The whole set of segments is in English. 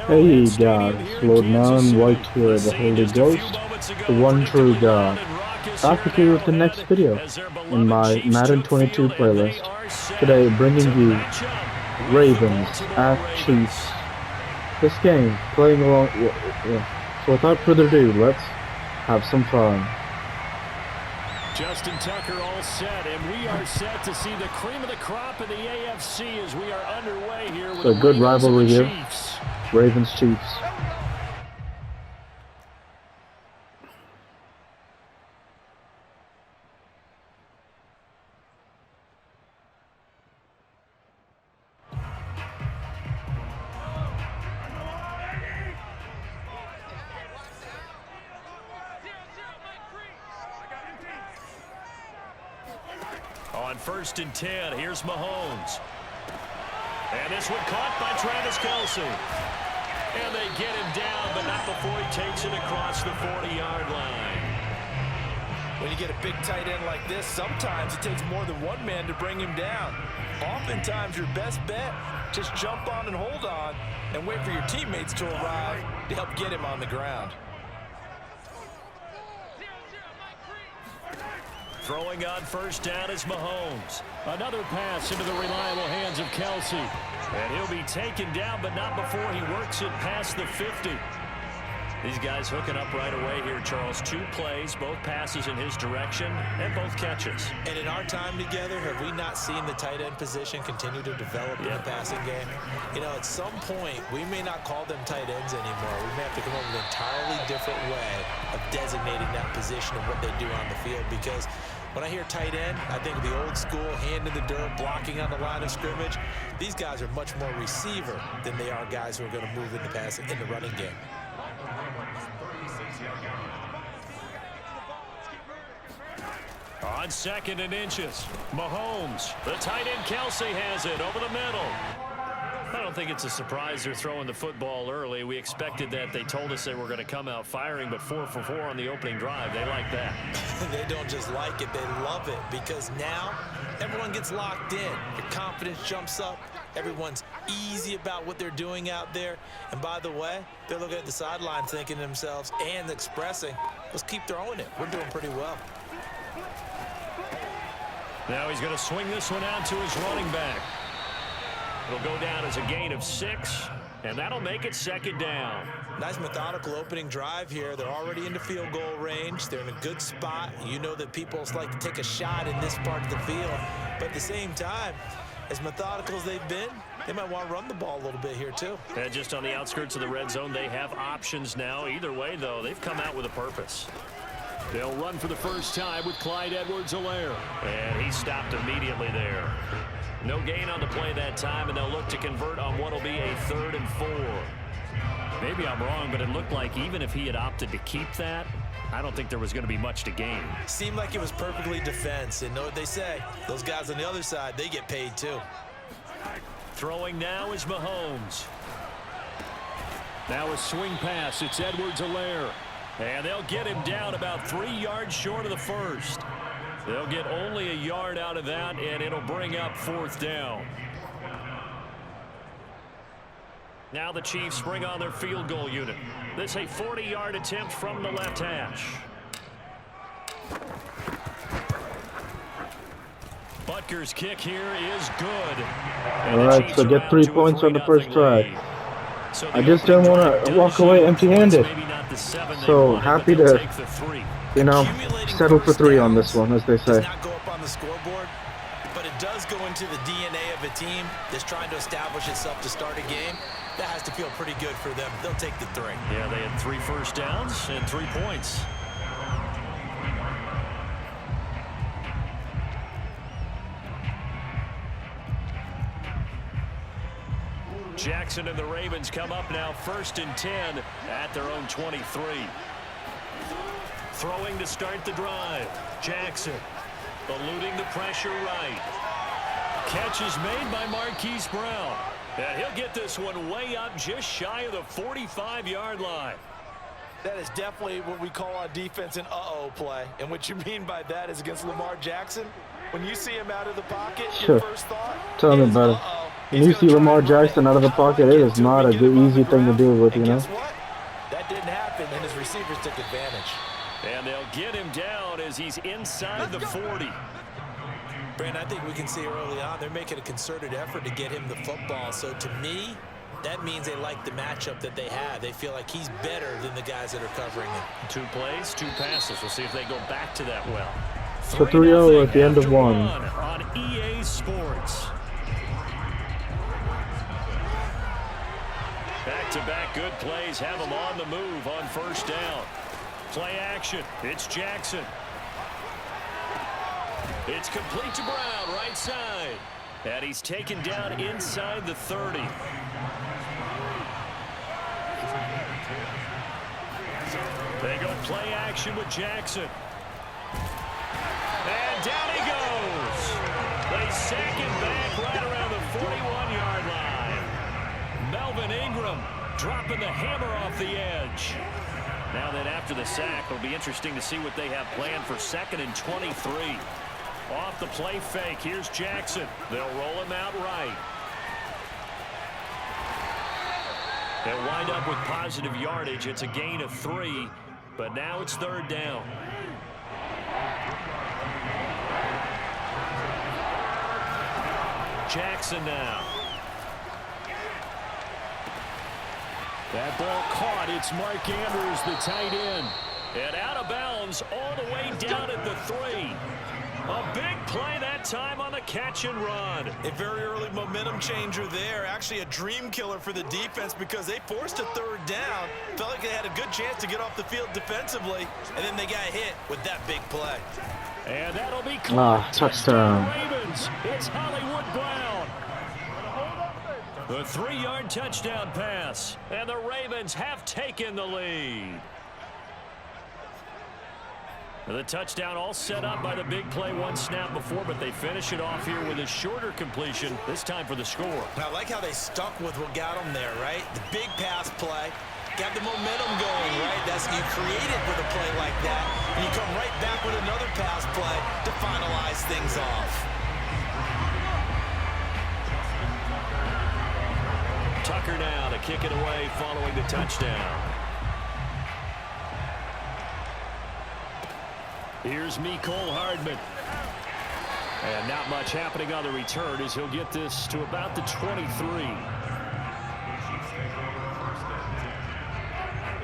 Hey guys, Lord Naren, right here, the Holy Ghost, the one true God, back with you with the next video in my Madden 22 playlist. Today, bringing you Ravens at Chiefs. This game, playing along. So without further ado, let's have some fun. Justin Tucker all set, and we are set to see the cream of the crop in the AFC as we are underway here with So the good Ravens rivalry and the here. Chiefs. Ravens Chiefs. On 1st and 10, here's Mahomes. And this one caught by Travis Kelce. And they get him down, but not before he takes it across the 40-yard line. When you get a big tight end like this, sometimes it takes more than one man to bring him down. Oftentimes, your best bet, just jump on and hold on and wait for your teammates to arrive to help get him on the ground. Throwing on 1st down is Mahomes. Another pass into the reliable hands of Kelce. And he'll be taken down, but not before he works it past the 50. These guys hooking up right away here, Charles. 2 plays, both passes in his direction, and both catches. And in our time together, have we not seen the tight end position continue to develop in the passing game? You know, at some point, we may not call them tight ends anymore. We may have to come up with an entirely different way of designating that position and what they do on the field, because when I hear tight end, I think of the old school, hand in the dirt, blocking on the line of scrimmage. These guys are much more receiver than they are guys who are going to move in the passing, in the running game. On 2nd and inches, Mahomes. The tight end Kelce has it over the middle. I don't think it's a surprise they're throwing the football early. We expected that. They told us they were going to come out firing, but 4 for 4 on the opening drive. They like that. They don't just like it, they love it, because now everyone gets locked in. Your confidence jumps up. Everyone's easy about what they're doing out there. And by the way, they're looking at the sideline thinking to themselves and expressing, let's keep throwing it. We're doing pretty well. Now he's going to swing this one out to his running back. It'll go down as a gain of 6, and that'll make it 2nd down. Nice methodical opening drive here. They're already into field goal range. They're in a good spot. You know that people like to take a shot in this part of the field. But at the same time, as methodical as they've been, they might want to run the ball a little bit here too. And just on the outskirts of the red zone, they have options now. Either way, though, they've come out with a purpose. They'll run for the first time with Clyde Edwards-Helaire. And he stopped immediately there. No gain on the play that time, and they'll look to convert on what will be a 3rd and 4. Maybe I'm wrong, but it looked like even if he had opted to keep that, I don't think there was going to be much to gain. Seemed like it was perfectly defense, and know what they say. Those guys on the other side, they get paid too. Throwing now is Mahomes. Now a swing pass. It's Edwards-Helaire. And they'll get him down about 3 yards short of the 1st. They'll get only a yard out of that, and it'll bring up 4th down. Now the Chiefs bring on their field goal unit. This a 40-yard attempt from the left hash. Butker's kick here is good. All right, so get 3 points on the first try. I just didn't want to walk away empty-handed. So happy to, you know, settle for 3 on this one, as they say. Does not go up on the scoreboard, but it does go into the DNA of a team that's trying to establish itself to start a game. That has to feel pretty good for them. They'll take the 3. Yeah, they had 3 first downs and 3 points. Jackson and the Ravens come up now 1st and 10 at their own 23. Throwing to start the drive. Jackson eluding the pressure right. Catch is made by Marquise Brown. And he'll get this one way up just shy of the 45-yard line. That is definitely what we call on defense an uh-oh play. And what you mean by that is against Lamar Jackson, when you see him out of the pocket, your first thought Tell me is about it. uh-oh. When you see Lamar Jackson out of the pocket, it is not a good, easy thing to deal with, you know? Guess what? That didn't happen, and his receivers took advantage. And they'll get him down as he's inside the 40. Brandon, I think we can see early on they're making a concerted effort to get him the football. So to me, that means they like the matchup that they have. They feel like he's better than the guys that are covering him. 2 plays, 2 passes. We'll see if they go back to that well. So 3-0 at the end of 1. On EA Sports. Back-to-back good plays have them on the move on first down. Play action. It's Jackson. It's complete to Brown, right side. And he's taken down inside the 30. They go play action with Jackson. And down he goes. They sack him back right around the 41-yard line. Melvin Ingram dropping the hammer off the edge. Now that after the sack, it'll be interesting to see what they have planned for 2nd and 23. Off the play fake, here's Jackson. They'll roll him out right. They'll wind up with positive yardage. It's a gain of 3, but now it's 3rd down. Jackson now. That ball caught. It's Mark Andrews, the tight end. And out of bounds all the way down at the 3. A big play that time on the catch and run. A very early momentum changer there. Actually a dream killer for the defense because they forced a 3rd down. Felt like they had a good chance to get off the field defensively. And then they got hit with that big play. And that'll be caught. Touchdown. Ravens. It's Hollywood Brown. The 3-yard touchdown pass. And the Ravens have taken the lead. The touchdown all set up by the big play 1 snap before, but they finish it off here with a shorter completion, this time for the score. I like how they stuck with what got them there, right? The big pass play, got the momentum going, right? That's you create it with a play like that, and you come right back with another pass play to finalize things off. Tucker now to kick it away following the touchdown. Here's Mecole Hardman. And not much happening on the return as he'll get this to about the 23.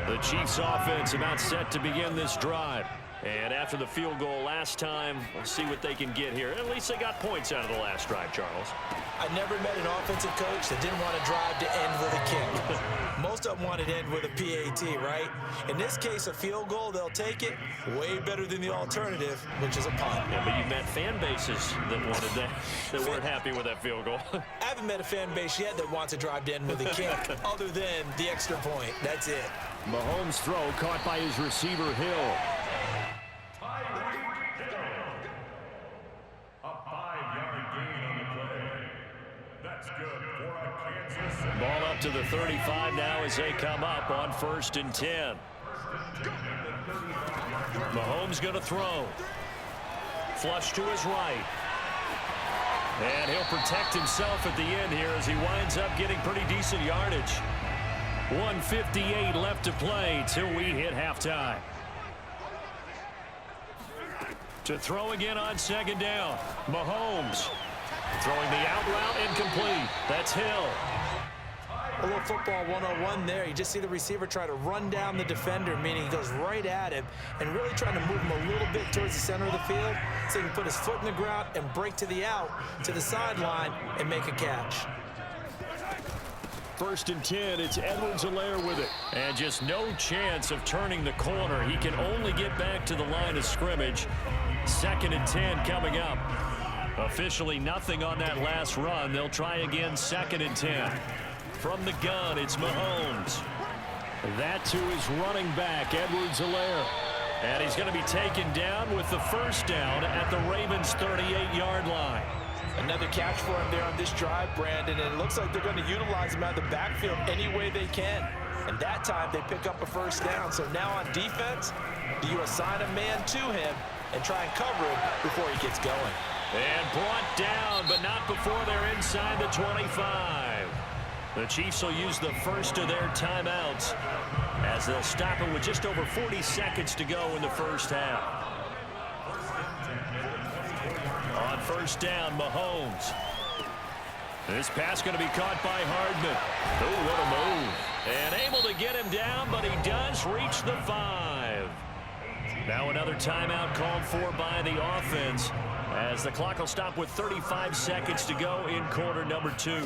The Chiefs offense about set to begin this drive. And after the field goal last time, we'll see what they can get here. At least they got points out of the last drive, Charles. I never met an offensive coach that didn't want to drive to end with a kick. Most of them wanted to end with a PAT, right? In this case, a field goal, they'll take it. Way better than the alternative, which is a punt. Yeah, but you've met fan bases that wanted that, that weren't happy with that field goal. I haven't met a fan base yet that wants to drive to end with a kick, other than the extra point. That's it. Mahomes' throw caught by his receiver, Hill. Ball up to the 35 now as they come up on 1st and 10. Mahomes going to throw. Flush to his right. And he'll protect himself at the end here as he winds up getting pretty decent yardage. 1:58 left to play till we hit halftime. To throw again on 2nd down. Mahomes throwing the out route incomplete. That's Hill. A little football 101 there. You just see the receiver try to run down the defender, meaning he goes right at him and really trying to move him a little bit towards the center of the field so he can put his foot in the ground and break to the out, to the sideline, and make a catch. 1st and 10, it's Edwards-Helaire with it. And just no chance of turning the corner. He can only get back to the line of scrimmage. 2nd and 10 coming up. Officially nothing on that last run. They'll try again 2nd and 10. From the gun, it's Mahomes. That to his running back, Edwards-Helaire. And he's going to be taken down with the 1st down at the Ravens' 38-yard line. Another catch for him there on this drive, Brandon, and it looks like they're going to utilize him out of the backfield any way they can. And that time they pick up a 1st down. So now on defense, do you assign a man to him and try and cover him before he gets going? And brought down, but not before they're inside the 25. The Chiefs will use the first of their timeouts as they'll stop it with just over 40 seconds to go in the first half. On first down, Mahomes. This pass going to be caught by Hardman. Oh, what a move. And able to get him down, but he does reach the 5. Now another timeout called for by the offense as the clock will stop with 35 seconds to go in quarter number 2.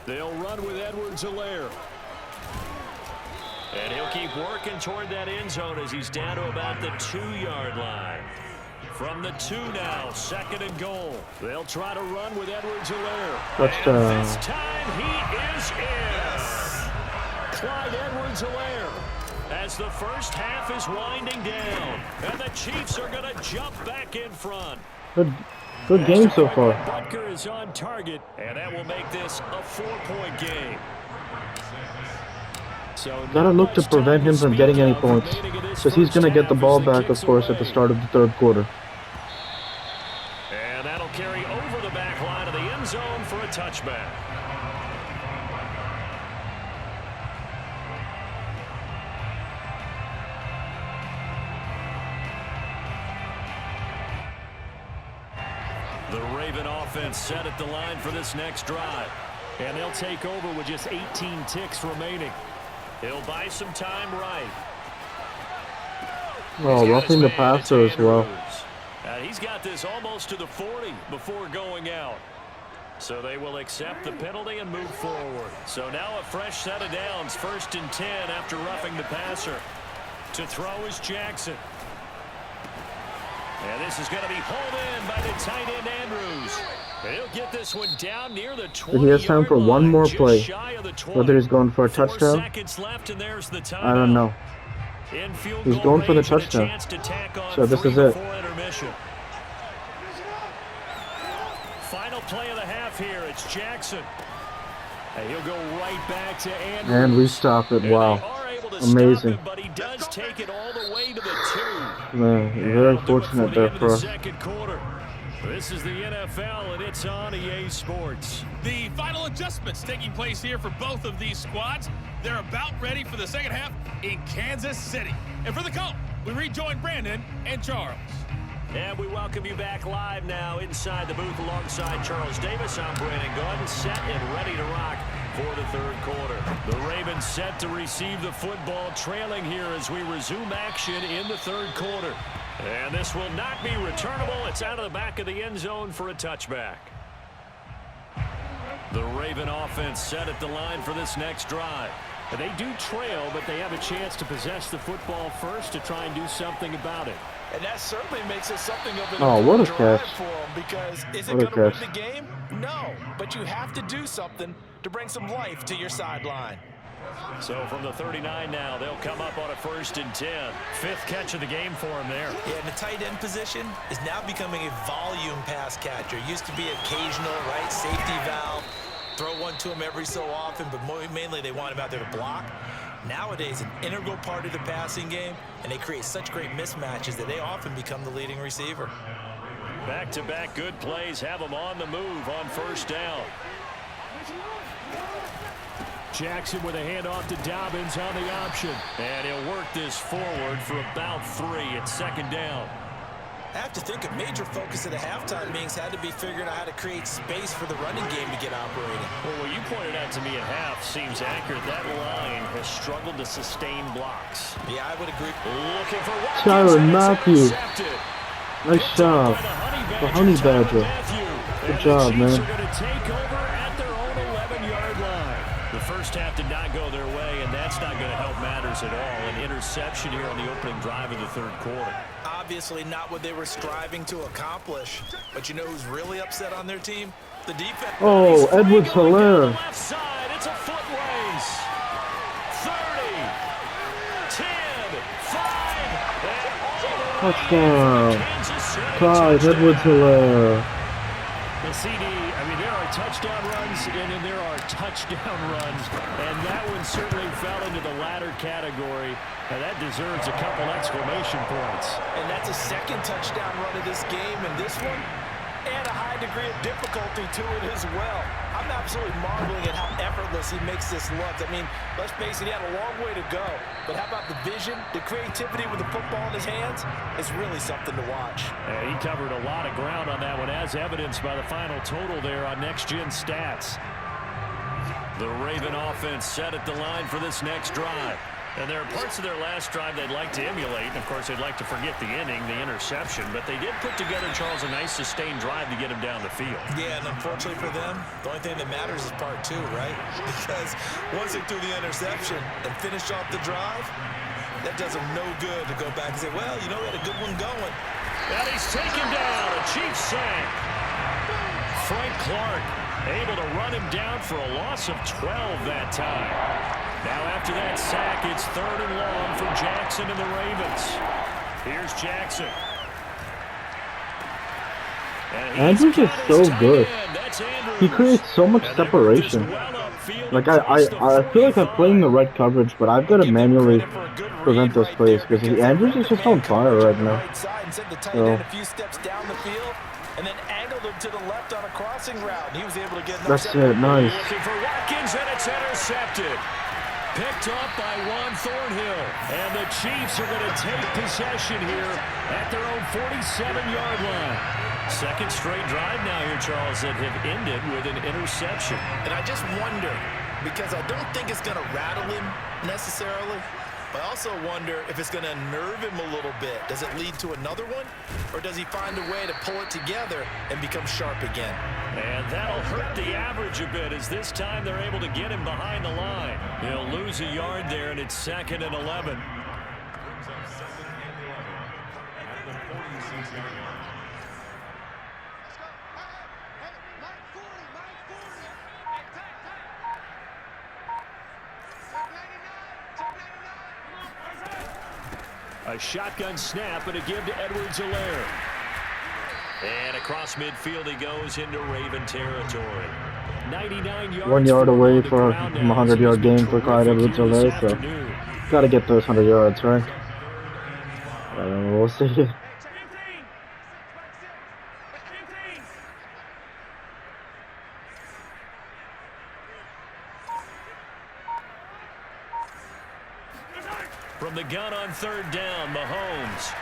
They'll run with Edwards-Helaire. And he'll keep working toward that end zone as he's down to about the 2-yard line. From the 2 now, 2nd and goal. They'll try to run with Edwards-Helaire. And this time he is in. Clyde Edwards-Helaire as the first half is winding down. And the Chiefs are going to jump back in front. Good game so far. Butker is on target, and that will make this a 4-point game. So Gotta look to prevent him from getting any points, because he's going to get the ball back, of course, at the start of the 3rd quarter. And that'll carry over the back line of the end zone for a touchback. The Raven offense set at the line for this next drive. And they'll take over with just 18 ticks remaining. He'll buy some time right. Oh, roughing the passer as well. He's got this almost to the 40 before going out. So they will accept the penalty and move forward. So now a fresh set of downs. 1st and 10 after roughing the passer. To throw is Jackson. And this is going to be hauled in by the tight end Andrews. And he'll get this one down near the 20-yard line. He has time for one more play. Whether he's going for a touchdown, I don't know. He's going for the touchdown. So this is it. Final play of the half here. It's Jackson. And he'll go right back to Andrews. And we stop it. Wow. Amazing. Him, but he does take it all the way to the 2. Man, very fortunate there for us. This is the NFL, and it's on EA Sports. The final adjustments taking place here for both of these squads. They're about ready for the second half in Kansas City. And for the call, we rejoin Brandon and Charles. And we welcome you back live now inside the booth alongside Charles Davis. I'm Brandon Gunn, set and ready to rock for the 3rd quarter. The Ravens set to receive the football, trailing here as we resume action in the 3rd quarter. And this will not be returnable. It's out of the back of the end zone for a touchback. The Raven offense set at the line for this next drive. They do trail, but they have a chance to possess the football first to try and do something about it. And that certainly makes it something of an what a drive catch. for them, because is it going to win the game? No, but you have to do something to bring some life to your sideline. So from the 39 now, they'll come up on a 1st and 10. 5th catch of the game for him there. Yeah, and the tight end position is now becoming a volume pass catcher. Used to be occasional, right, safety valve. Throw one to him every so often, but mainly they want him out there to block. Nowadays, an integral part of the passing game, and they create such great mismatches that they often become the leading receiver. Back-to-back good plays have them on the move on 1st down. Jackson with a handoff to Dobbins on the option. And he'll work this forward for about 3 at 2nd down. I have to think a major focus of the halftime meetings had to be figuring out how to create space for the running game to get operating. Well, what you pointed out to me at half seems accurate. That line has struggled to sustain blocks. Yeah, I would agree. Looking for Tyrann Mathieu. Nice job. The Honey Badger. Good job, man. The first half did not go their way, and that's not going to help matters at all. An interception here on the opening drive of the 3rd quarter. Obviously not what they were striving to accomplish. But you know who's really upset on their team? The defense. Oh, Edwards-Helaire. Left side, it's a foot race. 30, 10, 5, Touchdown. Clyde Edwards-Helaire. The CD, I mean, there are touchdown runs, and then there are touchdown runs, and that one certainly fell into the latter category, and that deserves a couple exclamation points. And that's a 2nd touchdown run of this game, and this one, and a high degree of difficulty to it as well. I'm absolutely marveling at how effortless he makes this look. I mean, let's face it, he had a long way to go. But how about the vision, the creativity with the football in his hands? It's really something to watch. He covered a lot of ground on that one, as evidenced by the final total there on Next Gen Stats. The Raven offense set at the line for this next drive. And there are parts of their last drive they'd like to emulate. And, of course, they'd like to forget the inning, the interception. But they did put together, Charles, a nice sustained drive to get him down the field. Yeah, and unfortunately for them, the only thing that matters is part two, right? Because once they threw the interception and finished off the drive, that does them no good to go back and say, well, you know, we had a good one going. And he's taken down. A Chiefs sack. Frank Clark able to run him down for a loss of 12 that time. Now after that sack, it's 3rd and long for Jackson and the Ravens. Here's Jackson. Andrews is so good. He creates so much separation. Like I feel like I'm playing the right coverage, but I've got to manually prevent those plays because Andrews is just on fire right now. So. A few steps down the field and then angled him to the left on a crossing route. He was able to get that's it, nice. Looking for Watkins, and it's intercepted. Picked up by Juan Thornhill. And the Chiefs are going to take possession here at their own 47-yard line. Second straight drive now here, Charles, that have ended with an interception. And I just wonder, because I don't think it's going to rattle him necessarily, but I also wonder if it's going to nerve him a little bit. Does it lead to another one? Or does he find a way to pull it together and become sharp again? And that'll hurt the average a bit, as this time they're able to get him behind the line. He'll lose a yard there, and it's 2nd and 11. A shotgun snap and a give to Edwards-Helaire. And across midfield he goes into Raven territory. 99 yards. 1 yard away from a 100-yard game for Clyde Edwards-Helaire, so got to get those 100 yards, right? We'll see. From the gun on 3rd down, Mahomes.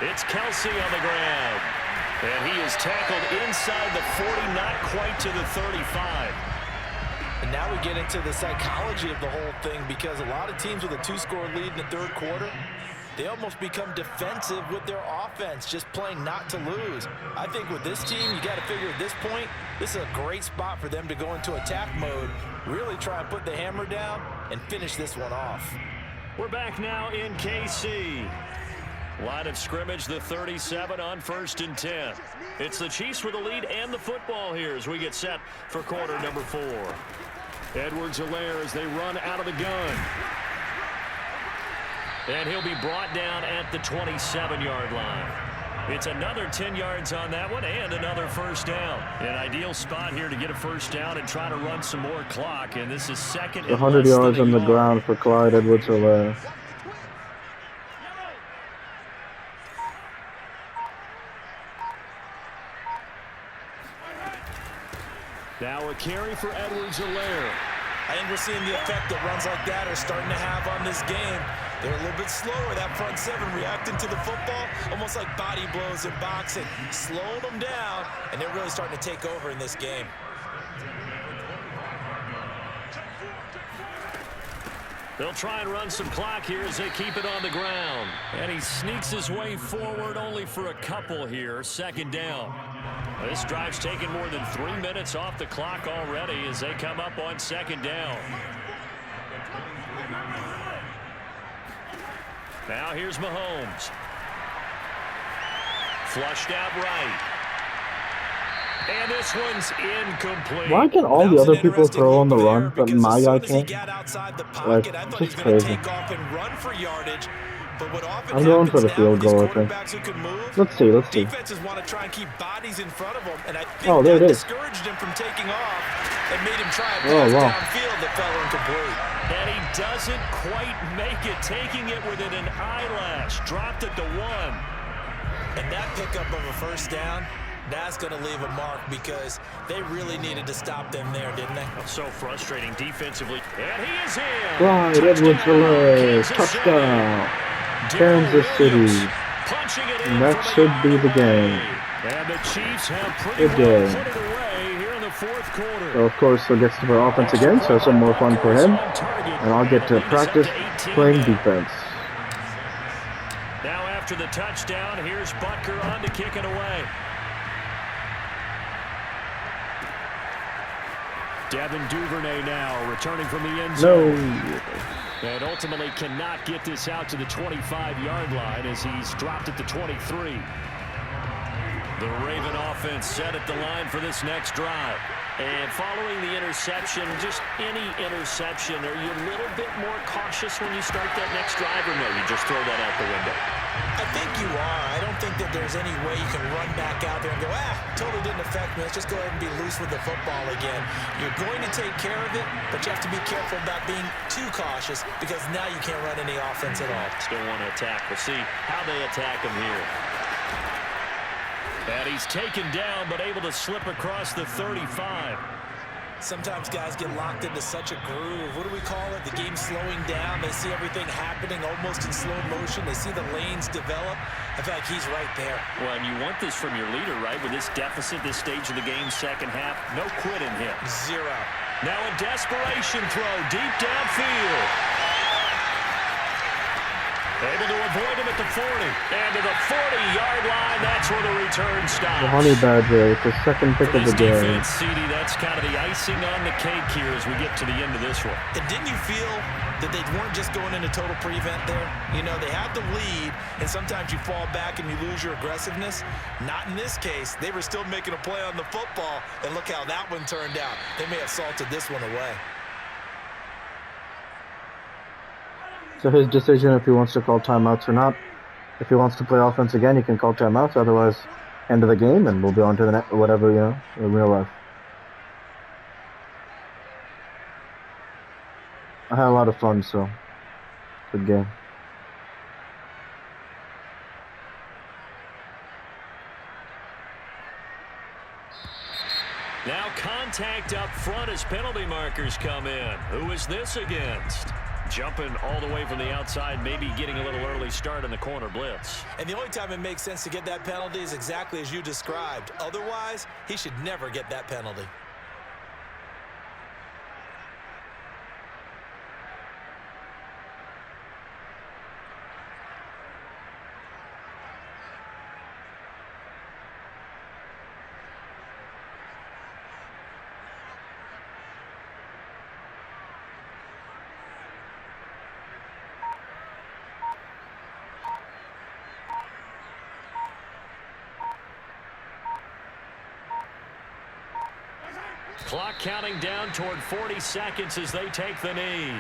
It's Kelsey on the ground. And he is tackled inside the 40, not quite to the 35. And now we get into the psychology of the whole thing, because a lot of teams with a 2-score lead in the 3rd quarter, they almost become defensive with their offense, just playing not to lose. I think with this team, you got to figure at this point, this is a great spot for them to go into attack mode, really try and put the hammer down and finish this one off. We're back now in KC. Line of scrimmage, the 37 on 1st and 10. It's the Chiefs with the lead and the football here as we get set for quarter number 4. Edwards-Helaire as they run out of the gun. And he'll be brought down at the 27-yard line. It's another 10 yards on that one and another first down. An ideal spot here to get a first down and try to run some more clock. And this is 2nd and 100 yards on the ground for Clyde Edwards-Helaire. Now a carry for Edwards-Helaire. I think we're seeing the effect that runs like that are starting to have on this game. They're a little bit slower, that front 7 reacting to the football, almost like body blows in boxing, slowing them down, and they're really starting to take over in this game. They'll try and run some clock here as they keep it on the ground. And he sneaks his way forward only for a couple here. 2nd down. This drive's taken more than 3 minutes off the clock already as they come up on 2nd down. Now here's Mahomes. Flushed out right. And this one's incomplete. Why can all the other people throw on the run, but my guy can't? Like, just crazy. I'm going for the field goal, I think. Let's see. Defenses want to try and keep bodies in front of him, and I think there it is. discouraged him from taking off and made him try a pass downfield that fell incomplete. And he doesn't quite make it, taking it within an eyelash. Dropped it to 1. And that pickup of a first down, That's going to leave a mark because they really needed to stop them there, didn't they? So frustrating defensively. And he is in. Clyde Edwards-Helaire, touchdown, Kansas City. And that should be the game. And the Chiefs have pretty Good well game. put it away here in the fourth quarter. So, of course, he'll get to play offense again, so some more fun for him. And I'll get to practice playing defense. Now after the touchdown, here's Butker on to kick it away. Devin Duvernay now returning from the end zone. No. And ultimately cannot get this out to the 25-yard line as he's dropped at the 23. The Raven offense set at the line for this next drive. And following the interception, just any interception, are you a little bit more cautious when you start that next drive, or no, you just throw that out the window? I think you are. I don't think that there's any way you can run back out there and go, totally didn't affect me. Let's just go ahead and be loose with the football again. You're going to take care of it, but you have to be careful about being too cautious because now you can't run any offense at all. Still want to attack. We'll see how they attack him here. And he's taken down, but able to slip across the 35. Sometimes guys get locked into such a groove. What do we call it? The game's slowing down. They see everything happening almost in slow motion. They see the lanes develop. I feel like he's right there. Well, and you want this from your leader, right? With this deficit, this stage of the game, second half, no quit in him. Zero. Now a desperation throw deep downfield. Able to avoid him at the 40. And to the 40-yard line, that's where the return stops. The Honey Badger with the second pick of the game. Defense, CD, that's kind of the icing on the cake here as we get to the end of this one. And didn't you feel that they weren't just going into total prevent there? You know, they had the lead, and sometimes you fall back and you lose your aggressiveness. Not in this case. They were still making a play on the football, and look how that one turned out. They may have salted this one away. So his decision if he wants to call timeouts or not. If he wants to play offense again, he can call timeouts. Otherwise, end of the game, and we'll be on to the next, whatever, you know, in real life. I had a lot of fun, so good game. Now contact up front as penalty markers come in. Who is this against? Jumping all the way from the outside, maybe getting a little early start in the corner blitz. And the only time it makes sense to get that penalty is exactly as you described. Otherwise, he should never get that penalty. Clock counting down toward 40 seconds as they take the knee.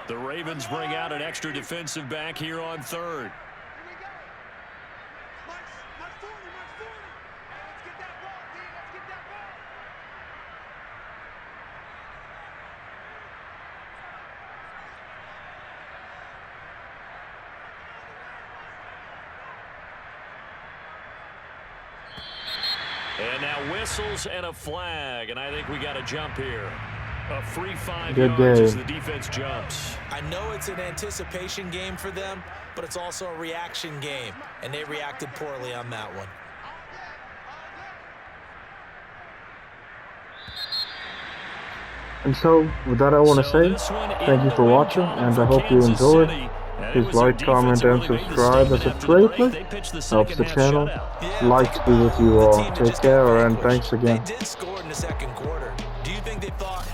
The Ravens bring out an extra defensive back here on third. And now whistles and a flag, and I think we got a jump here. A free 5 yards as the defense jumps. I know it's an anticipation game for them, but it's also a reaction game, and they reacted poorly on that one. And so, with that I want to say, thank you for watching, and I hope you enjoyed. Please like, comment, and subscribe as it greatly helps the channel. Light to be with you all. Take care, and thanks again. They did score in the second quarter. Do you think they thought